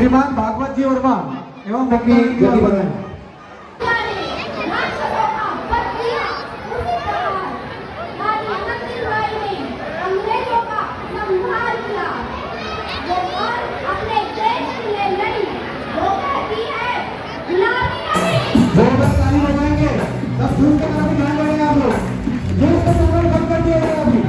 श्रीमान भागवत जी वर्मा एवं मुख्य गति बनाए। जोरदार ताली बजाएंगे, सब जूस की तरफ ध्यान देंगे आप लोग, जूस का संबंध बंद कर दिया जाएगा अभी।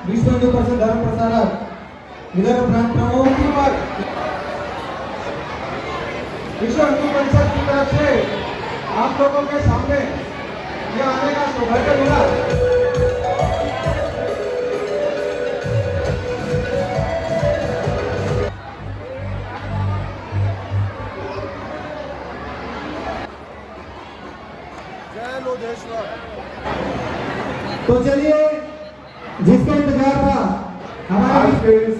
विश्व हिंदू परिषद धर्म प्रचारक इधर प्रांत प्रमुख विश्व हिंदू परिषद की तरफ से आप लोगों के सामने यह आने का सौभाग्य मिला। जय लोधेश्वर। तो चलिए, जिसका इंतजार था हमारे आज के इस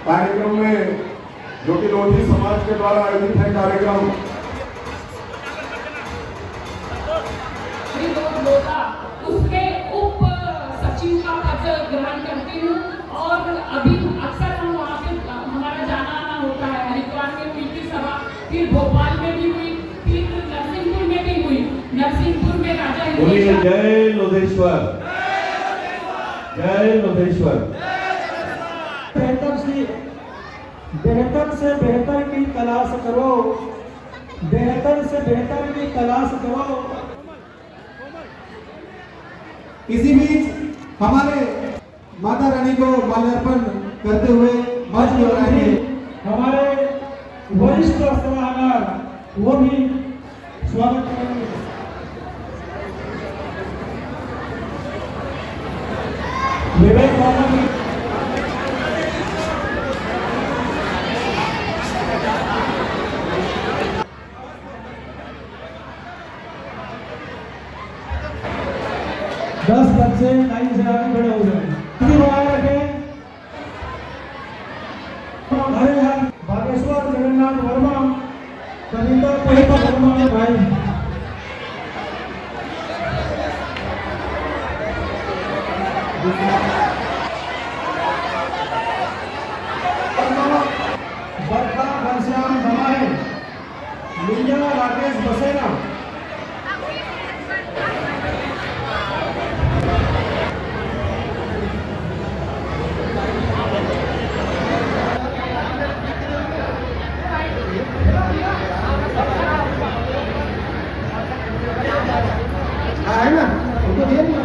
कार्यक्रम में, जो कि लोधी समाज के द्वारा आयोजित है कार्यक्रम, उसके उप सचिव का पद ग्रहण करती हूँ और अभी अक्सर हम वहाँ पे हमारा जाना आना होता है। हरिद्वार में हुई थी सभा, फिर भोपाल में भी हुई, फिर नरसिंहपुर में भी हुई। नरसिंहपुर में राजा जय लोधेश्वर, जय लोधेश्वर। बेहतर से बेहतर की तलाश करो, बेहतर से बेहतर की तलाश करो। इसी बीच हमारे माता रानी को माल्यार्पण करते हुए मंच पर आएंगे हमारे वरिष्ठ सलाहकार, वो भी स्वागत करेंगे। विवेक बाबा की 10 बच्चे लाइन से आगे खड़े हो जाए। हरे हर बागेश्वर जगन्नाथ वर्मा, कविता पहिता वर्मा भाई। बरखा घनश्याम धमारे, लिंजा राकेश बसेरा, है ना, उनको दिया नहीं।